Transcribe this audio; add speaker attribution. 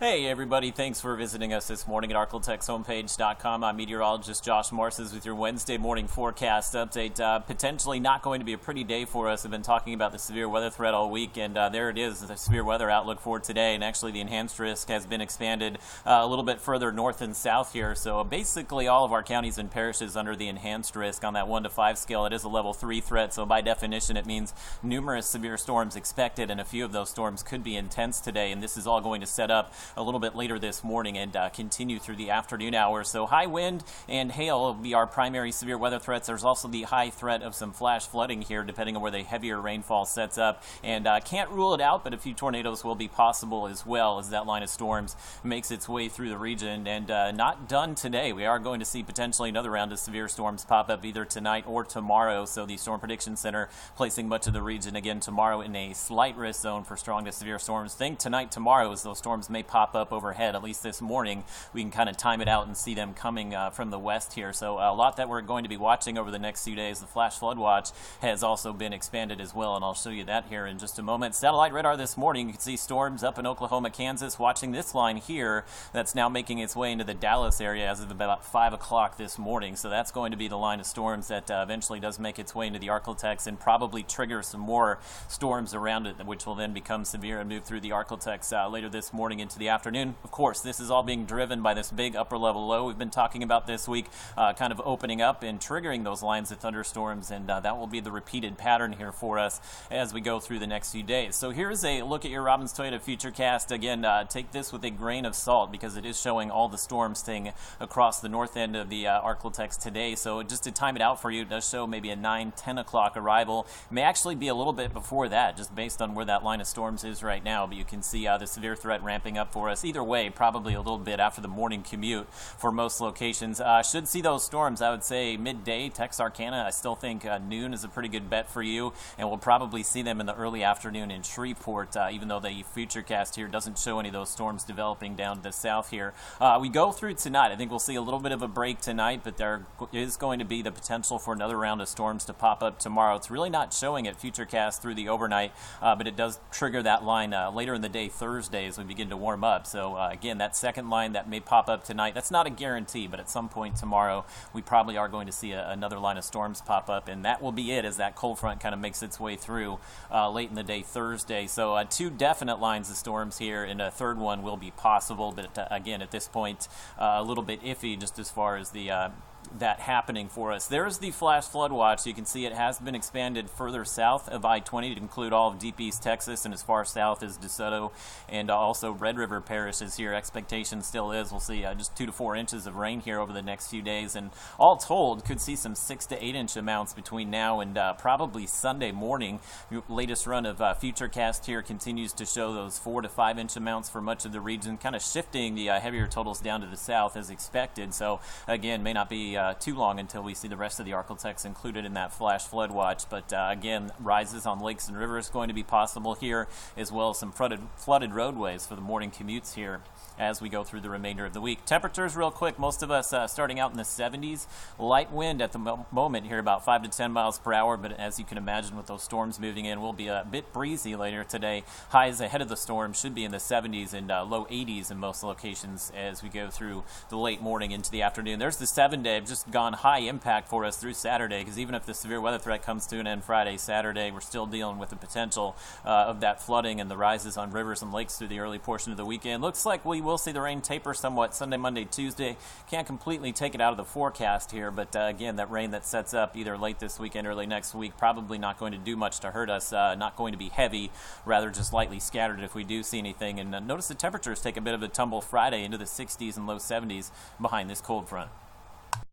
Speaker 1: Hey everybody, thanks for visiting us this morning at arklatexhomepage.com. I'm meteorologist Josh Morses with your Wednesday morning forecast update. Potentially not going to be a pretty day for us. I've been talking about the severe weather threat all week, and there it is, the severe weather outlook for today. And actually the enhanced risk has been expanded a little bit further north and south here. So basically all of our counties and parishes under the enhanced risk on that 1 to 5 scale. It is a level 3 threat, so by definition it means numerous severe storms expected, and a few of those storms could be intense today. And this is all going to set up a little bit later this morning and continue through the afternoon hours. So high wind and hail will be our primary severe weather threats. There's also the high threat of some flash flooding here depending on where the heavier rainfall sets up, and can't rule it out, but a few tornadoes will be possible as well as that line of storms makes its way through the region. And not done today. We are going to see potentially another round of severe storms pop up either tonight or tomorrow. So the Storm Prediction Center placing much of the region again tomorrow in a slight risk zone for strong to severe storms. Think tonight, tomorrow, as those storms may pop up overhead. At least this morning we can kind of time it out and see them coming from the west here. So a lot that we're going to be watching over the next few days. The flash flood watch has also been expanded as well, and I'll show you that here in just a moment. Satellite radar this morning, you can see storms up in Oklahoma, Kansas. Watching this line here that's now making its way into the Dallas area as of about 5 o'clock this morning. So that's going to be the line of storms that eventually does make its way into the Arklatex and probably trigger some more storms around it, which will then become severe and move through the Arklatex later this morning into the afternoon. Of course, this is all being driven by this big upper level low we've been talking about this week, kind of opening up and triggering those lines of thunderstorms, and that will be the repeated pattern here for us as we go through the next few days. So here's a look at your Robbins Toyota Futurecast. Again, take this with a grain of salt because it is showing all the storms staying across the north end of the Arklatex today. So just to time it out for you, it does show maybe a 9-10 o'clock arrival. It may actually be a little bit before that, just based on where that line of storms is right now, but you can see the severe threat ramping up for us. Either way, probably a little bit after the morning commute for most locations. Should see those storms, I would say, midday. Texarkana, I still think noon is a pretty good bet for you, and we'll probably see them in the early afternoon in Shreveport, even though the Futurecast here doesn't show any of those storms developing down to the south here. We go through tonight. I think we'll see a little bit of a break tonight, but there is going to be the potential for another round of storms to pop up tomorrow. It's really not showing at Futurecast through the overnight, but it does trigger that line later in the day Thursday as we begin to warm up. So again, that second line that may pop up tonight, that's not a guarantee, but at some point tomorrow we probably are going to see another line of storms pop up, and that will be it as that cold front kind of makes its way through late in the day Thursday. So two definite lines of storms here, and a third one will be possible, but again, at this point a little bit iffy just as far as the that happening for us. There's the flash flood watch. You can see it has been expanded further south of I-20 to include all of deep East Texas and as far south as DeSoto and also Red River parishes here. Expectation still is we'll see just 2 to 4 inches of rain here over the next few days, and all told could see some 6 to 8 inch amounts between now and probably Sunday morning. Latest run of Futurecast here continues to show those 4 to 5 inch amounts for much of the region, kind of shifting the heavier totals down to the south as expected. So again, may not be too long until we see the rest of the Arklatex included in that flash flood watch, but again, rises on lakes and rivers going to be possible here, as well as some flooded roadways for the morning commutes here as we go through the remainder of the week. Temperatures real quick, most of us starting out in the 70s. Light wind at the moment here, about 5 to 10 miles per hour, but as you can imagine with those storms moving in, will be a bit breezy later today. Highs ahead of the storm should be in the 70s and low 80s in most locations as we go through the late morning into the afternoon. There's the 7-day. Just gone high impact for us through Saturday, because even if the severe weather threat comes to an end Friday, Saturday, we're still dealing with the potential of that flooding and the rises on rivers and lakes through the early portion of the weekend. Looks like we will see the rain taper somewhat Sunday, Monday, Tuesday. Can't completely take it out of the forecast here, but again, that rain that sets up either late this weekend, early next week, probably not going to do much to hurt us. Not going to be heavy, rather just lightly scattered if we do see anything. And notice the temperatures take a bit of a tumble Friday into the 60s and low 70s behind this cold front.